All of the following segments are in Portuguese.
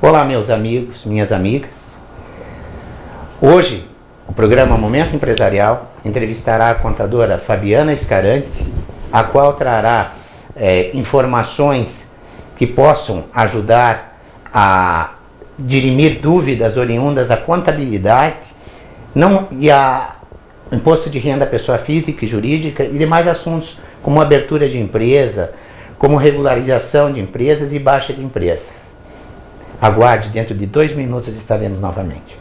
Olá, meus amigos, minhas amigas. Hoje, o programa Momento Empresarial entrevistará a contadora Fabiana Scarante, a qual trará informações que possam ajudar a dirimir dúvidas oriundas à contabilidade e a imposto de renda à pessoa física e jurídica e demais assuntos como abertura de empresa, como regularização de empresas e baixa de empresas. Aguarde, dentro de 2 minutos estaremos novamente.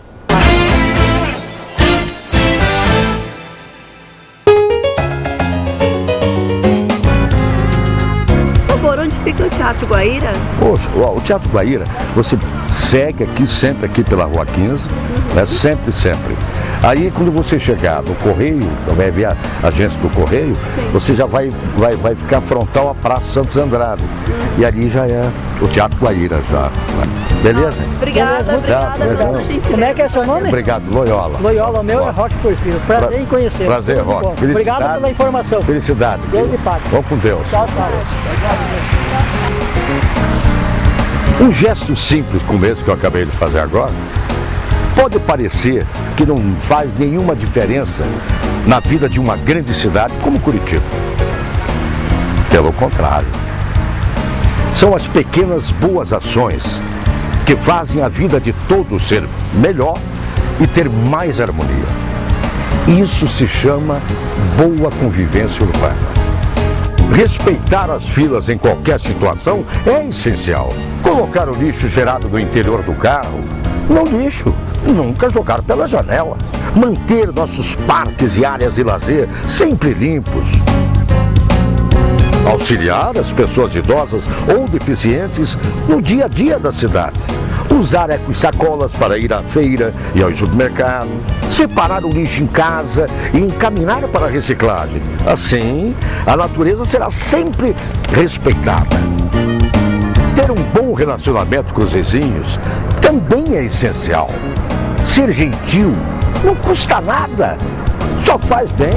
Por favor, onde fica o Teatro Guaíra? O Teatro Guaíra, você segue aqui, sempre aqui pela Rua 15, né? Sempre. Aí quando você chegar no Correio, vai ver a agência do Correio, sim, você já vai ficar frontal à Praça Santos Andrade. E ali já é o Teatro Guaíra já. Beleza? Obrigada. Como é que é seu nome? Obrigado, Loyola. Loyola, o meu é Roque Porfírio. Prazer em conhecer. Prazer, Roque. Obrigado pela informação. Felicidade. Deus lhe pague. Vamos com Deus. Tchau. Um gesto simples como esse que eu acabei de fazer agora, pode parecer que não faz nenhuma diferença na vida de uma grande cidade como Curitiba. Pelo contrário, são as pequenas boas ações que fazem a vida de todos ser melhor e ter mais harmonia. Isso se chama boa convivência urbana. Respeitar as filas em qualquer situação é essencial. Colocar o lixo gerado no interior do carro no lixo. Nunca jogar pela janela. Manter nossos parques e áreas de lazer sempre limpos. Auxiliar as pessoas idosas ou deficientes no dia a dia da cidade. Usar eco-sacolas para ir à feira e ao supermercado. Separar o lixo em casa e encaminhar para a reciclagem. Assim, a natureza será sempre respeitada. Ter um bom relacionamento com os vizinhos também é essencial. Ser gentil não custa nada, só faz bem.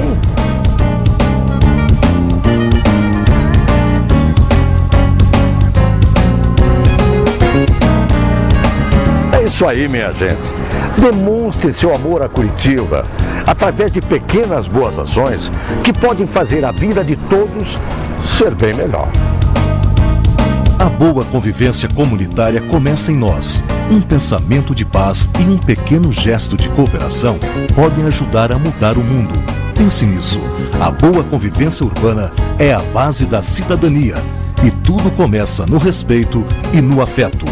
É isso aí, minha gente. Demonstre seu amor a Curitiba através de pequenas boas ações que podem fazer a vida de todos ser bem melhor. A boa convivência comunitária começa em nós. Um pensamento de paz e um pequeno gesto de cooperação podem ajudar a mudar o mundo. Pense nisso. A boa convivência urbana é a base da cidadania. E tudo começa no respeito e no afeto.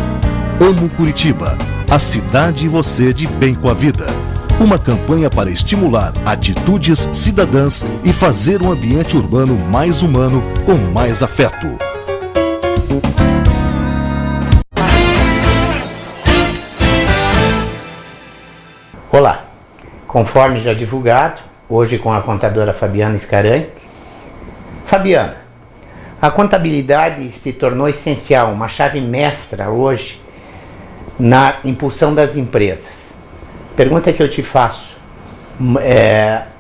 Amo Curitiba, a cidade e você de bem com a vida. Uma campanha para estimular atitudes cidadãs e fazer um ambiente urbano mais humano com mais afeto. Olá, conforme já divulgado, hoje com a contadora Fabiana Scarante. Fabiana, a contabilidade se tornou essencial, uma chave mestra hoje na impulsão das empresas. Pergunta que eu te faço,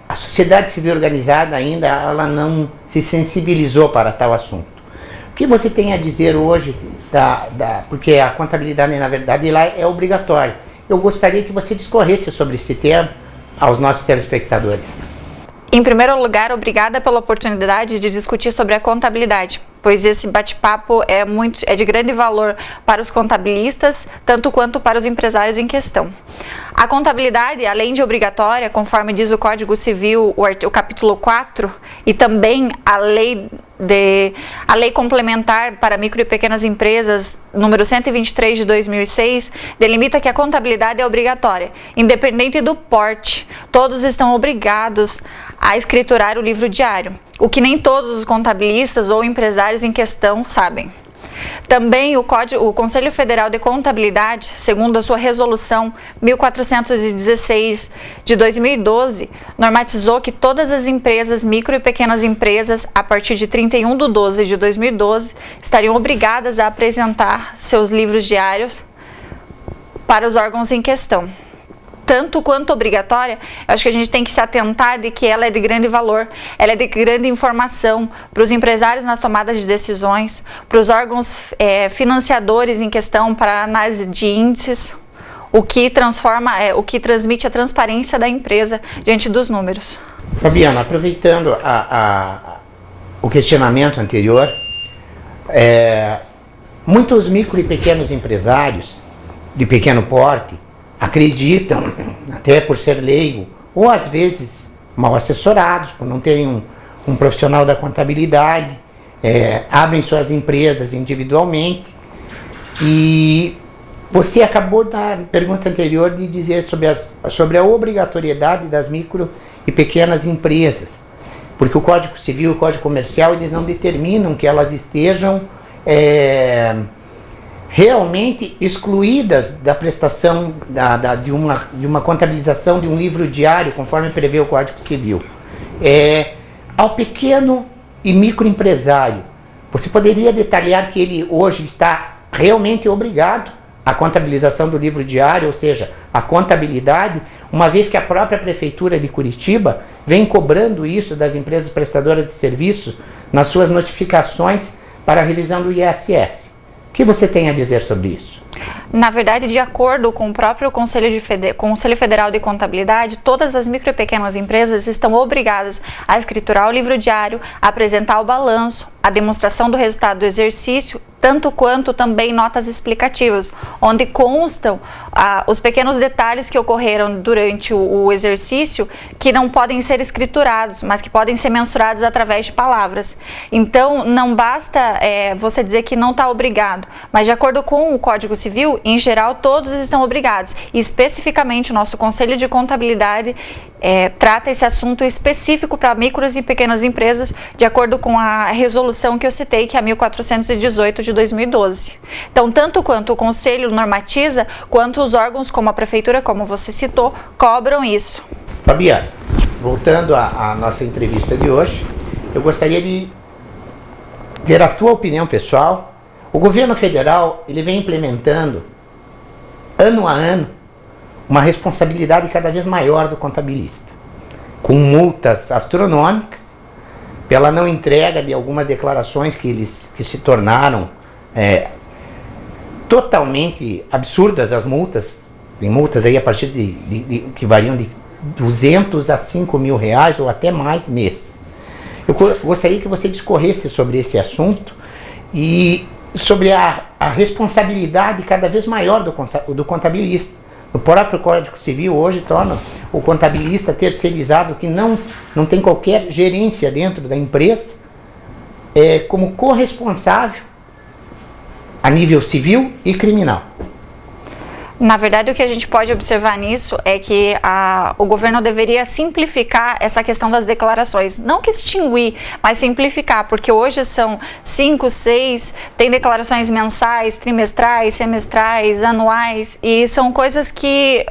a sociedade civil organizada ainda ela não se sensibilizou para tal assunto. O que você tem a dizer hoje, porque a contabilidade na verdade ela é obrigatória. Eu gostaria que você discorresse sobre esse tema aos nossos telespectadores. Em primeiro lugar, obrigada pela oportunidade de discutir sobre a contabilidade, pois esse bate-papo é de grande valor para os contabilistas, tanto quanto para os empresários em questão. A contabilidade, além de obrigatória, conforme diz o Código Civil, o capítulo 4, e também a lei complementar para micro e pequenas empresas, número 123 de 2006, delimita que a contabilidade é obrigatória, independente do porte. Todos estão obrigados a escriturar o livro diário, o que nem todos os contabilistas ou empresários em questão sabem. Também o Conselho Federal de Contabilidade, segundo a sua resolução 1416 de 2012, normatizou que todas as empresas, micro e pequenas empresas, a partir de 31/12 de 2012, estariam obrigadas a apresentar seus livros diários para os órgãos em questão. tanto quanto obrigatória, eu acho que a gente tem que se atentar de que ela é de grande valor, ela é de grande informação para os empresários nas tomadas de decisões, para os órgãos financiadores em questão para análise de índices, o que transmite a transparência da empresa diante dos números. Fabiana, aproveitando o questionamento anterior, muitos micro e pequenos empresários de pequeno porte acreditam, até por ser leigo, ou às vezes mal assessorados, por não terem um profissional da contabilidade, abrem suas empresas individualmente. E você acabou na pergunta anterior de dizer sobre a obrigatoriedade das micro e pequenas empresas, porque o Código Civil e o Código Comercial, eles não determinam que elas estejam realmente excluídas da prestação de uma contabilização de um livro diário, conforme prevê o Código Civil. Ao pequeno e microempresário, você poderia detalhar que ele hoje está realmente obrigado à contabilização do livro diário, ou seja, a contabilidade, uma vez que a própria Prefeitura de Curitiba vem cobrando isso das empresas prestadoras de serviço nas suas notificações para a revisão do ISS. O que você tem a dizer sobre isso? Na verdade, de acordo com o próprio Conselho Federal de Contabilidade, todas as micro e pequenas empresas estão obrigadas a escriturar o livro diário, a apresentar o balanço, a demonstração do resultado do exercício, tanto quanto também notas explicativas, onde constam os pequenos detalhes que ocorreram durante o exercício, que não podem ser escriturados, mas que podem ser mensurados através de palavras. Então, não basta você dizer que não está obrigado, mas de acordo com o Código Civil, em geral, todos estão obrigados. E especificamente o nosso Conselho de Contabilidade trata esse assunto específico para micros e pequenas empresas, de acordo com a resolução que eu citei, que é a 1418 de 2012. Então, tanto quanto o Conselho normatiza, quanto os órgãos como a Prefeitura, como você citou, cobram isso. Fabiana, voltando à nossa entrevista de hoje, eu gostaria de ter a tua opinião pessoal. O governo federal, ele vem implementando, ano a ano, uma responsabilidade cada vez maior do contabilista, com multas astronômicas pela não entrega de algumas declarações que se tornaram totalmente absurdas. As multas, tem multas aí a partir que variam de 200 a 5 mil reais ou até mais mês. Eu gostaria que você discorresse sobre esse assunto e sobre a responsabilidade cada vez maior do contabilista. O próprio Código Civil hoje torna o contabilista terceirizado, que não tem qualquer gerência dentro da empresa, como corresponsável a nível civil e criminal. Na verdade, o que a gente pode observar nisso é que o governo deveria simplificar essa questão das declarações. Não que extinguir, mas simplificar, porque hoje são 5, 6, tem declarações mensais, trimestrais, semestrais, anuais, e são coisas que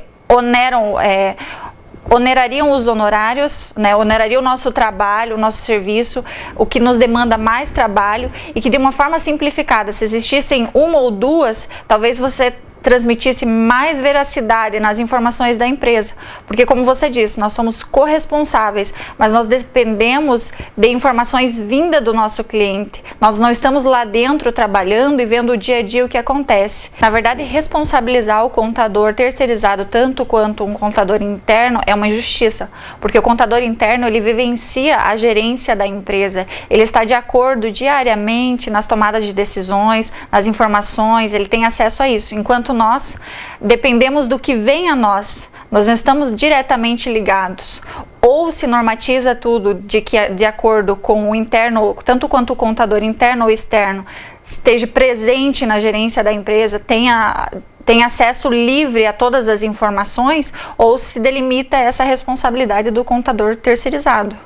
onerariam os honorários, onerariam o nosso trabalho, o nosso serviço, o que nos demanda mais trabalho, e que de uma forma simplificada, se existissem uma ou duas, talvez você transmitisse mais veracidade nas informações da empresa, porque, como você disse, nós somos corresponsáveis, mas nós dependemos de informações vindas do nosso cliente. Nós não estamos lá dentro trabalhando e vendo o dia a dia o que acontece. Na verdade, responsabilizar o contador terceirizado tanto quanto um contador interno é uma injustiça, porque o contador interno, ele vivencia a gerência da empresa, ele está de acordo diariamente nas tomadas de decisões, nas informações, ele tem acesso a isso, enquanto nós dependemos do que vem a nós não estamos diretamente ligados. Ou se normatiza tudo de acordo com o interno, tanto quanto o contador interno ou externo esteja presente na gerência da empresa, tem acesso livre a todas as informações, ou se delimita essa responsabilidade do contador terceirizado.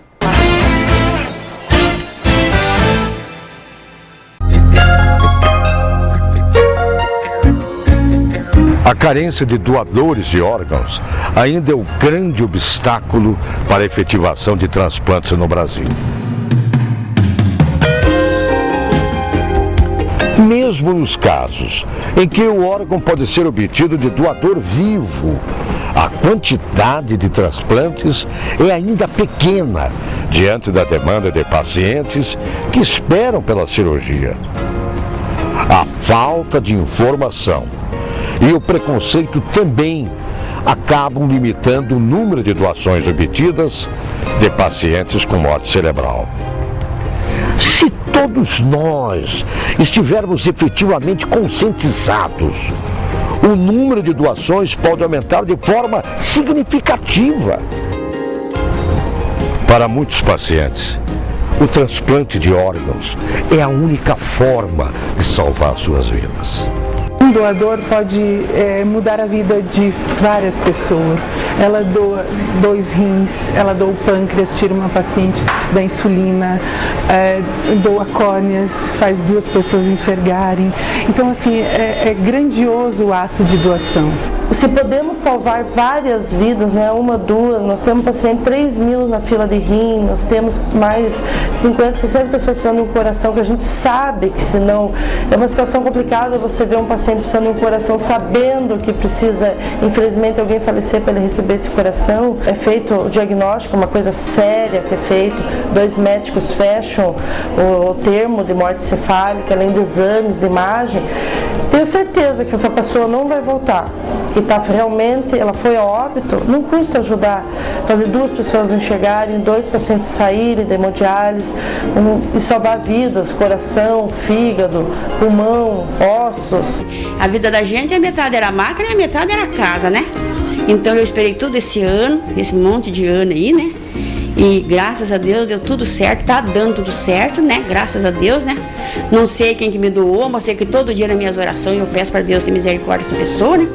A carência de doadores de órgãos ainda é o grande obstáculo para a efetivação de transplantes no Brasil. Mesmo nos casos em que o órgão pode ser obtido de doador vivo, A quantidade de transplantes é ainda pequena diante da demanda de pacientes que esperam pela cirurgia. A falta de informação e o preconceito também acabam limitando o número de doações obtidas de pacientes com morte cerebral. Se todos nós estivermos efetivamente conscientizados, o número de doações pode aumentar de forma significativa. Para muitos pacientes, o transplante de órgãos é a única forma de salvar suas vidas. Um doador pode mudar a vida de várias pessoas. Ela doa 2 rins, ela doa o pâncreas, tira uma paciente da insulina, doa córneas, faz 2 pessoas enxergarem. Então, assim, é grandioso o ato de doação. Se podemos salvar várias vidas, não é uma, 2, nós temos paciente 3.000 na fila de rim, nós temos mais 50, 60 pessoas precisando de um coração, que a gente sabe que senão é uma situação complicada você ver um paciente precisando de um coração sabendo que precisa, infelizmente, alguém falecer para ele receber esse coração. É feito o diagnóstico, uma coisa séria que é feito, 2 médicos fecham o termo de morte cefálica, além de exames, de imagem. Tenho certeza que essa pessoa não vai voltar, que realmente, ela foi a óbito, não custa ajudar, fazer 2 pessoas enxergarem, 2 pacientes saírem da hemodiálise e salvar vidas, coração, fígado, pulmão, ossos. A vida da gente, a metade era máquina e a metade era casa, né? Então eu esperei todo esse ano, esse monte de ano aí, né? E graças a Deus deu tudo certo, tá dando tudo certo, né? Graças a Deus, né? Não sei quem que me doou, mas sei que todo dia nas minhas orações eu peço para Deus ter misericórdia dessa pessoa, né?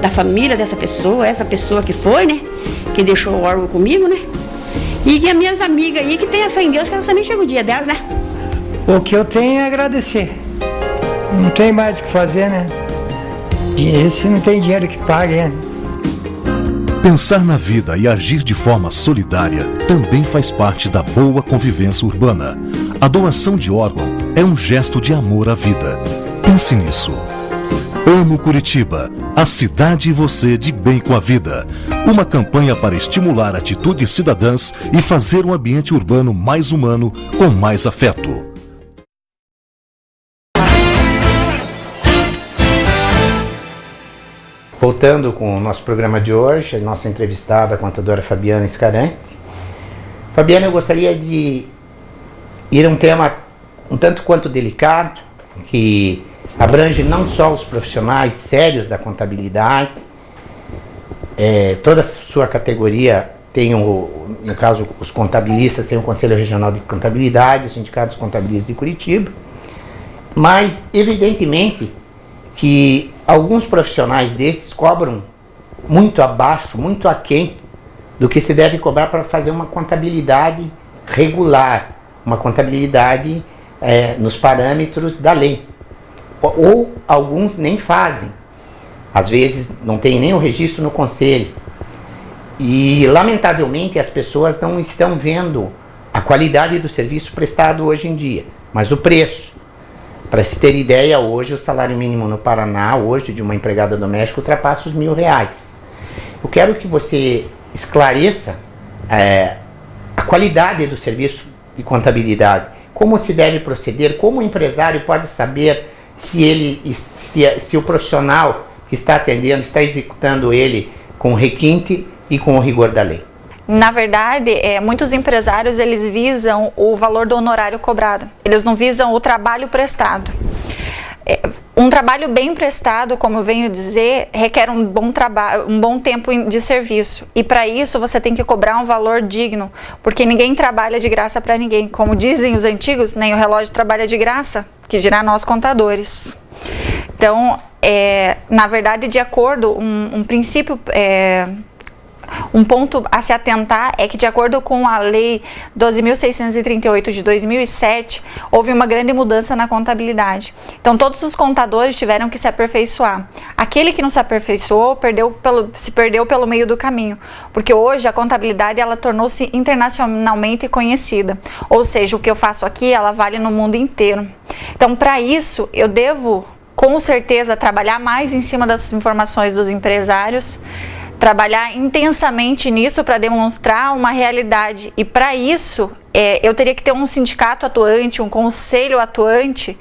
Da família dessa pessoa, essa pessoa que foi, né? Que deixou o órgão comigo, né? E as minhas amigas aí que tem a fé em Deus, que elas também chegam o dia delas, né? O que eu tenho é agradecer. Não tem mais o que fazer, né? Esse não tem dinheiro que pague, né? Pensar na vida e agir de forma solidária também faz parte da boa convivência urbana. A doação de órgão é um gesto de amor à vida. Pense nisso. Amo Curitiba, a cidade e você de bem com a vida. Uma campanha para estimular atitudes cidadãs e fazer um ambiente urbano mais humano, com mais afeto. Voltando com o nosso programa de hoje, a nossa entrevistada, a contadora Fabiana Scarante. Fabiana, eu gostaria de ir a um tema um tanto quanto delicado, que abrange não só os profissionais sérios da contabilidade, toda a sua categoria tem, no caso, os contabilistas, tem o Conselho Regional de Contabilidade, o Sindicato dos Contabilistas de Curitiba, mas, evidentemente, que alguns profissionais desses cobram muito abaixo, muito aquém do que se deve cobrar para fazer uma contabilidade regular, uma contabilidade nos parâmetros da lei. Ou alguns nem fazem, às vezes não tem nem o registro no conselho. E, lamentavelmente, as pessoas não estão vendo a qualidade do serviço prestado hoje em dia, mas o preço. Para se ter ideia, hoje o salário mínimo no Paraná, hoje, de uma empregada doméstica, ultrapassa os R$1.000. Eu quero que você esclareça a qualidade do serviço de contabilidade, como se deve proceder, como o empresário pode saber se o profissional que está atendendo está executando ele com requinte e com o rigor da lei. Na verdade, muitos empresários, eles visam o valor do honorário cobrado. Eles não visam o trabalho prestado. Um trabalho bem prestado, como eu venho dizer, requer um bom tempo de serviço. E para isso você tem que cobrar um valor digno, porque ninguém trabalha de graça para ninguém. Como dizem os antigos, nem o relógio trabalha de graça, que dirá nós contadores. Então, na verdade, de acordo, um princípio... Um ponto a se atentar é que, de acordo com a Lei 12.638 de 2007, houve uma grande mudança na contabilidade. Então, todos os contadores tiveram que se aperfeiçoar. Aquele que não se aperfeiçoou se perdeu pelo meio do caminho, porque hoje a contabilidade ela tornou-se internacionalmente conhecida. Ou seja, o que eu faço aqui, ela vale no mundo inteiro. Então, para isso, eu devo, com certeza, trabalhar mais em cima das informações dos empresários, trabalhar intensamente nisso para demonstrar uma realidade. E para isso, eu teria que ter um sindicato atuante, um conselho atuante,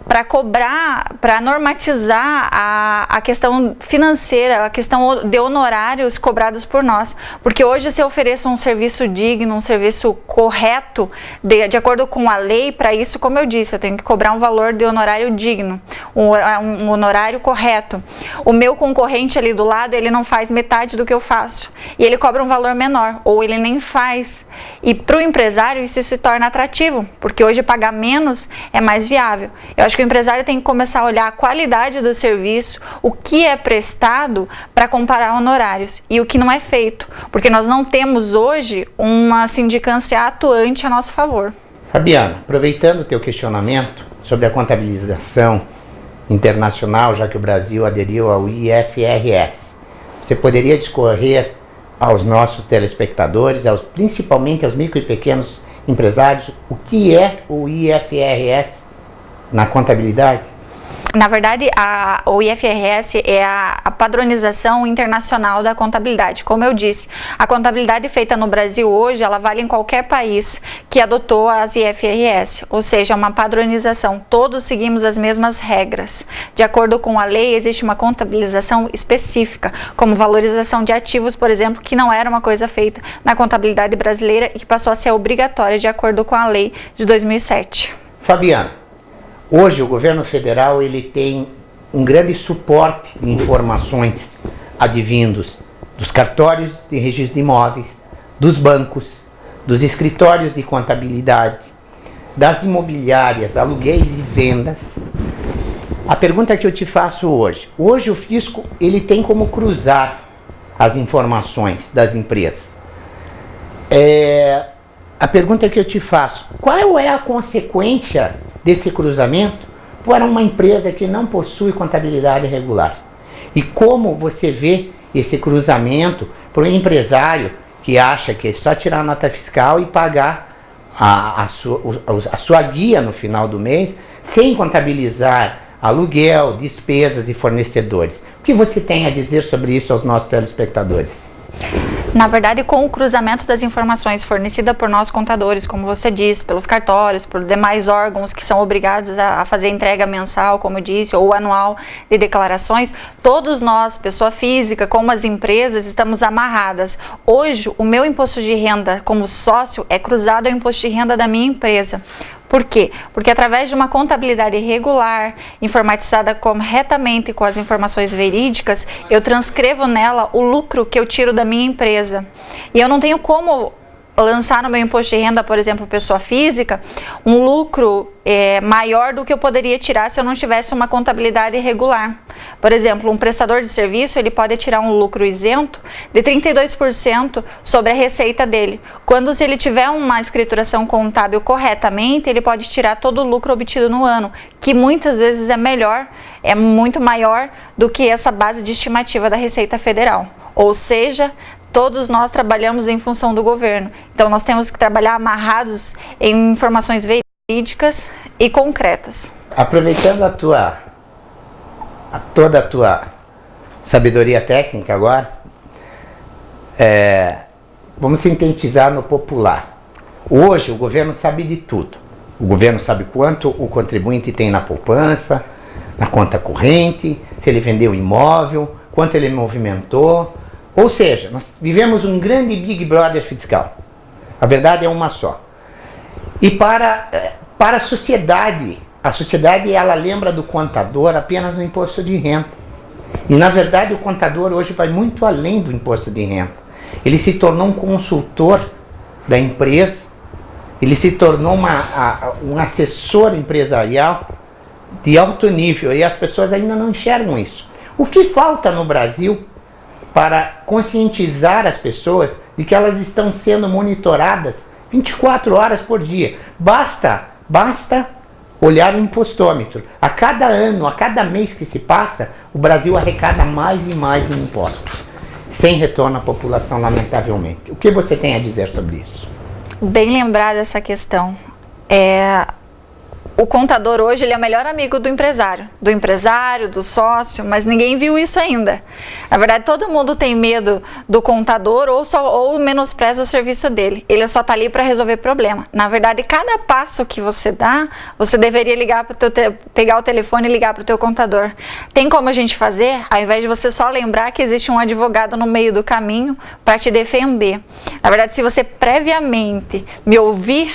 para cobrar, para normatizar a questão financeira, a questão de honorários cobrados por nós. Porque hoje, se eu ofereço um serviço digno, um serviço correto, de acordo com a lei, para isso, como eu disse, eu tenho que cobrar um valor de honorário digno, um honorário correto. O meu concorrente ali do lado, ele não faz metade do que eu faço. E ele cobra um valor menor, ou ele nem faz. E para o empresário, isso se torna atrativo, porque hoje pagar menos é mais viável. Eu acho que o empresário tem que começar a olhar a qualidade do serviço, o que é prestado, para comparar honorários e o que não é feito, porque nós não temos hoje uma sindicância atuante a nosso favor. Fabiana, aproveitando o teu questionamento sobre a contabilização internacional, já que o Brasil aderiu ao IFRS, você poderia discorrer aos nossos telespectadores, principalmente aos micro e pequenos empresários, o que é o IFRS na contabilidade? Na verdade, o IFRS é a padronização internacional da contabilidade. Como eu disse, a contabilidade feita no Brasil hoje, ela vale em qualquer país que adotou as IFRS, ou seja, uma padronização. Todos seguimos as mesmas regras. De acordo com a lei, existe uma contabilização específica, como valorização de ativos, por exemplo, que não era uma coisa feita na contabilidade brasileira e que passou a ser obrigatória de acordo com a lei de 2007. Fabiana, hoje o governo federal ele tem um grande suporte de informações advindos dos cartórios de registro de imóveis, dos bancos, dos escritórios de contabilidade, das imobiliárias, aluguéis e vendas. A pergunta que eu te faço hoje o fisco ele tem como cruzar as informações das empresas. A pergunta que eu te faço, qual é a consequência desse cruzamento para uma empresa que não possui contabilidade regular? E como você vê esse cruzamento para um empresário que acha que é só tirar a nota fiscal e pagar a sua guia no final do mês, sem contabilizar aluguel, despesas e fornecedores? O que você tem a dizer sobre isso aos nossos telespectadores? Na verdade, com o cruzamento das informações fornecidas por nós contadores, como você disse, pelos cartórios, por demais órgãos que são obrigados a fazer entrega mensal, como eu disse, ou anual de declarações, todos nós, pessoa física, como as empresas, estamos amarradas. Hoje, o meu imposto de renda como sócio é cruzado ao imposto de renda da minha empresa. Por quê? Porque através de uma contabilidade regular, informatizada corretamente com as informações verídicas, eu transcrevo nela o lucro que eu tiro da minha empresa. E eu não tenho como lançar no meu imposto de renda, por exemplo, pessoa física, um lucro maior do que eu poderia tirar se eu não tivesse uma contabilidade regular. Por exemplo, um prestador de serviço, ele pode tirar um lucro isento de 32% sobre a receita dele. Quando, se ele tiver uma escrituração contábil corretamente, ele pode tirar todo o lucro obtido no ano, que muitas vezes é melhor, é muito maior do que essa base de estimativa da Receita Federal. Ou seja, todos nós trabalhamos em função do governo. Então, nós temos que trabalhar amarrados em informações verídicas e concretas. Aproveitando toda a tua sabedoria técnica agora, vamos sintetizar no popular. Hoje, o governo sabe de tudo. O governo sabe quanto o contribuinte tem na poupança, na conta corrente, se ele vendeu imóvel, quanto ele movimentou. Ou seja, nós vivemos um grande Big Brother fiscal. A verdade é uma só. E para a sociedade ela lembra do contador apenas no imposto de renda. E na verdade o contador hoje vai muito além do imposto de renda. Ele se tornou um consultor da empresa, ele se tornou um assessor empresarial de alto nível e as pessoas ainda não enxergam isso. O que falta no Brasil para conscientizar as pessoas de que elas estão sendo monitoradas 24 horas por dia? Basta olhar o impostômetro. A cada ano, a cada mês que se passa, o Brasil arrecada mais e mais em impostos, sem retorno à população, lamentavelmente. O que você tem a dizer sobre isso? Bem lembrada essa questão. o contador hoje ele é o melhor amigo do empresário, do sócio, mas ninguém viu isso ainda. Na verdade, todo mundo tem medo do contador ou menospreza o serviço dele. Ele só está ali para resolver problema. Na verdade, cada passo que você dá, você deveria pegar o telefone e ligar para o teu contador. Tem como a gente fazer, ao invés de você só lembrar que existe um advogado no meio do caminho para te defender. Na verdade, se você previamente me ouvir,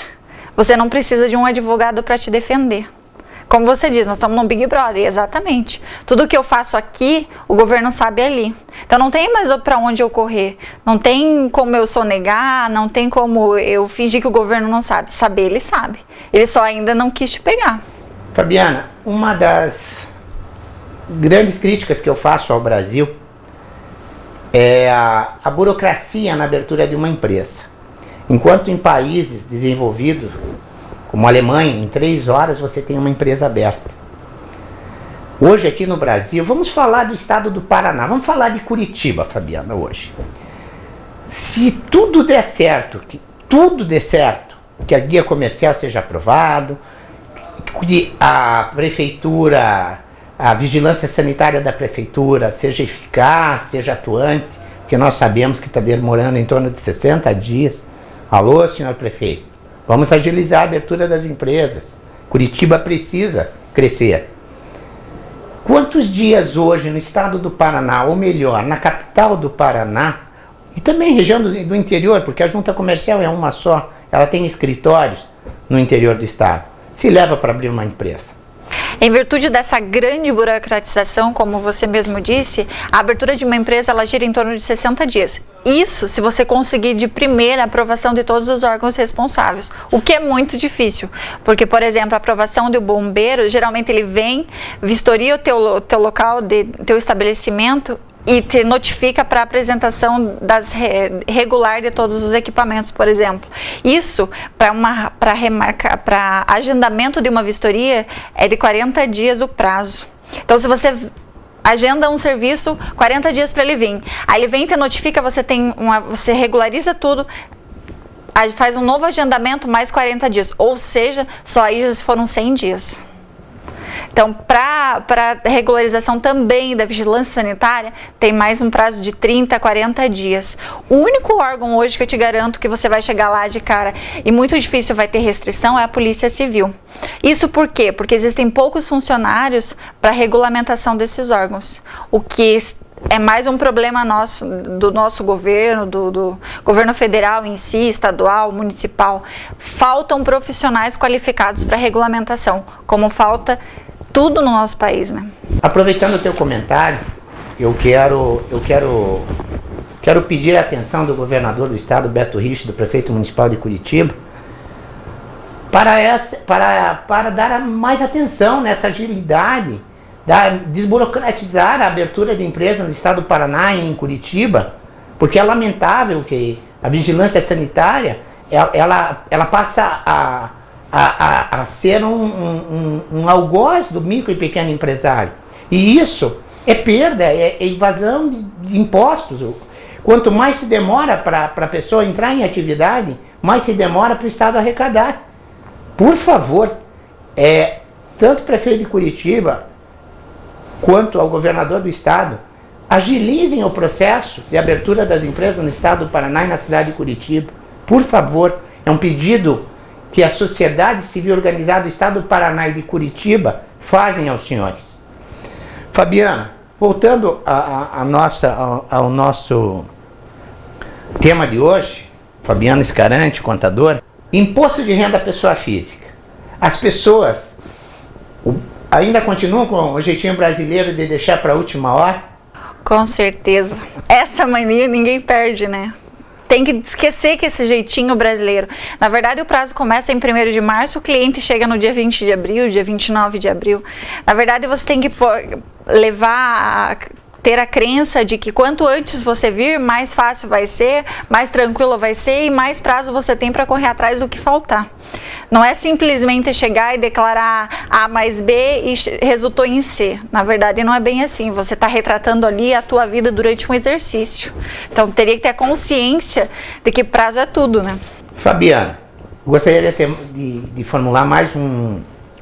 você não precisa de um advogado para te defender. Como você diz, nós estamos num Big Brother, exatamente. Tudo que eu faço aqui, o governo sabe ali. Então não tem mais para onde eu correr. Não tem como eu sonegar, não tem como eu fingir que o governo não sabe. Saber, ele sabe. Ele só ainda não quis te pegar. Fabiana, uma das grandes críticas que eu faço ao Brasil é a burocracia na abertura de uma empresa. Enquanto em países desenvolvidos, como a Alemanha, em 3 horas você tem uma empresa aberta. Hoje aqui no Brasil, vamos falar do estado do Paraná, vamos falar de Curitiba, Fabiana, hoje. Se tudo der certo, que a guia comercial seja aprovado, que a prefeitura, a vigilância sanitária da prefeitura seja eficaz, seja atuante, porque nós sabemos que está demorando em torno de 60 dias. Alô, senhor prefeito, vamos agilizar a abertura das empresas. Curitiba precisa crescer. Quantos dias hoje no estado do Paraná, ou melhor, na capital do Paraná, e também região do interior, porque a junta comercial é uma só, ela tem escritórios no interior do estado, se leva para abrir uma empresa? Em virtude dessa grande burocratização, como você mesmo disse, a abertura de uma empresa ela gira em torno de 60 dias. Isso se você conseguir de primeira a aprovação de todos os órgãos responsáveis, o que é muito difícil, porque, por exemplo, a aprovação do bombeiro, geralmente ele vem, vistoria o teu local, teu estabelecimento, e te notifica para apresentação regular de todos os equipamentos, por exemplo. Isso, para agendamento de uma vistoria, é de 40 dias o prazo. Então, se você agenda um serviço, 40 dias para ele vir. Aí ele vem e te notifica, você regulariza tudo, faz um novo agendamento, mais 40 dias. Ou seja, só aí já foram 100 dias. Então, para regularização também da vigilância sanitária, tem mais um prazo de 30 a 40 dias. O único órgão hoje que eu te garanto que você vai chegar lá de cara e muito difícil vai ter restrição é a Polícia Civil. Isso por quê? Porque existem poucos funcionários para regulamentação desses órgãos, o que é mais um problema do nosso governo, do governo federal em si, estadual, municipal. Faltam profissionais qualificados para regulamentação, como falta tudo no nosso país, né? Aproveitando o teu comentário, eu quero pedir a atenção do governador do estado, Beto Richa, do prefeito municipal de Curitiba, para dar mais atenção nessa agilidade, desburocratizar a abertura de empresa no estado do Paraná e em Curitiba, porque é lamentável que a vigilância sanitária ela passa a ser um algoz do micro e pequeno empresário. E isso é perda, é evasão de impostos. Quanto mais se demora para a pessoa entrar em atividade, mais se demora para o Estado arrecadar. Por favor, tanto o prefeito de Curitiba quanto ao governador do Estado, agilizem o processo de abertura das empresas no Estado do Paraná e na cidade de Curitiba. Por favor, é um pedido que a sociedade civil organizada do Estado do Paraná e de Curitiba fazem aos senhores. Fabiana, voltando ao nosso tema de hoje, Fabiana Escarante, contadora, imposto de renda à pessoa física. As pessoas ainda continuam com o jeitinho brasileiro de deixar para a última hora? Com certeza. Essa mania ninguém perde, né? Tem que esquecer que esse jeitinho brasileiro. Na verdade, o prazo começa em 1º de março, o cliente chega no dia 20 de abril, dia 29 de abril. Na verdade, você tem que ter a crença de que quanto antes você vir, mais fácil vai ser, mais tranquilo vai ser e mais prazo você tem para correr atrás do que faltar. Não é simplesmente chegar e declarar A mais B e resultou em C. Na verdade, não é bem assim. Você está retratando ali a tua vida durante um exercício. Então, teria que ter a consciência de que prazo é tudo, né? Fabiana, gostaria de formular mais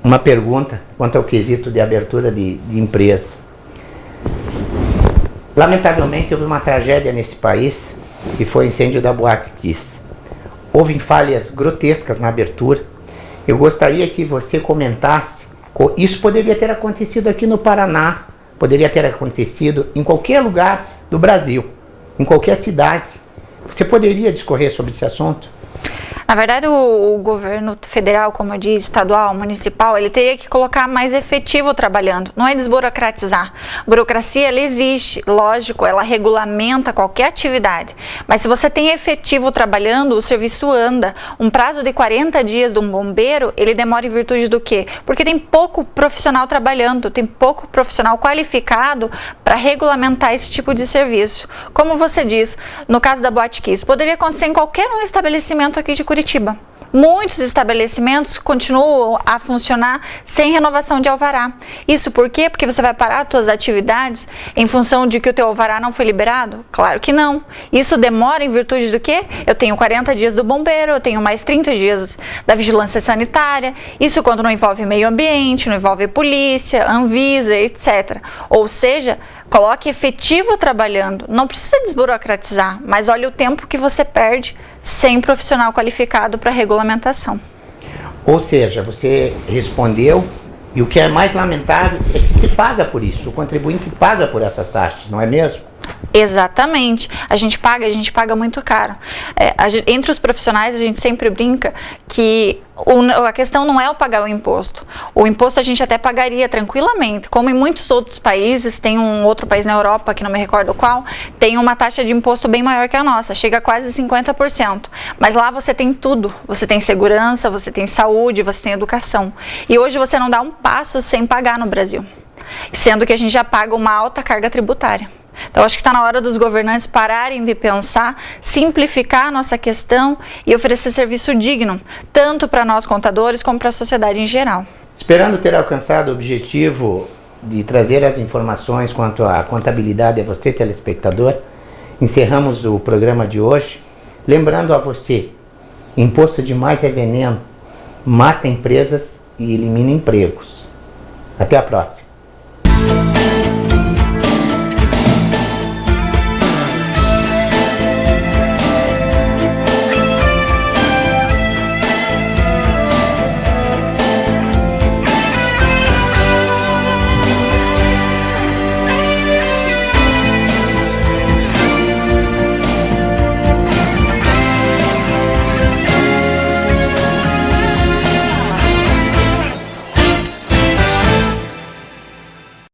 uma pergunta quanto ao quesito de abertura de empresa. Lamentavelmente, houve uma tragédia nesse país, que foi o incêndio da Boate Kiss. Houve falhas grotescas na abertura. Eu gostaria que você comentasse. Isso poderia ter acontecido aqui no Paraná, poderia ter acontecido em qualquer lugar do Brasil, em qualquer cidade. Você poderia discorrer sobre esse assunto? Na verdade, o governo federal, como eu disse, estadual, municipal, ele teria que colocar mais efetivo trabalhando, não é desburocratizar. A burocracia, ela existe, lógico, ela regulamenta qualquer atividade, mas se você tem efetivo trabalhando, o serviço anda. Um prazo de 40 dias de um bombeiro, ele demora em virtude do quê? Porque tem pouco profissional trabalhando, tem pouco profissional qualificado para regulamentar esse tipo de serviço. Como você diz, no caso da Boate Kiss, poderia acontecer em qualquer um estabelecimento aqui de Curitiba. Muitos estabelecimentos continuam a funcionar sem renovação de alvará. Isso por quê? Porque você vai parar as suas atividades em função de que o teu alvará não foi liberado? Claro que não. Isso demora em virtude do quê? Eu tenho 40 dias do bombeiro, eu tenho mais 30 dias da vigilância sanitária. Isso quando não envolve meio ambiente, não envolve polícia, Anvisa, etc. Ou seja, coloque efetivo trabalhando. Não precisa desburocratizar, mas olha o tempo que você perde sem profissional qualificado para regulamentação. Ou seja, você respondeu, e o que é mais lamentável é que se paga por isso, o contribuinte paga por essas taxas, não é mesmo? Exatamente, a gente paga muito caro. Entre os profissionais a gente sempre brinca que a questão não é o pagar o imposto a gente até pagaria tranquilamente, como em muitos outros países. Tem um outro país na Europa, que não me recordo qual, tem uma taxa de imposto bem maior que a nossa, chega a quase 50%, mas lá você tem tudo, você tem segurança, você tem saúde, você tem educação, e hoje você não dá um passo sem pagar no Brasil, sendo que a gente já paga uma alta carga tributária. Então, acho que está na hora dos governantes pararem de pensar, simplificar a nossa questão e oferecer serviço digno, tanto para nós contadores como para a sociedade em geral. Esperando ter alcançado o objetivo de trazer as informações quanto à contabilidade a você, telespectador, encerramos o programa de hoje, lembrando a você, imposto demais é veneno, mata empresas e elimina empregos. Até a próxima.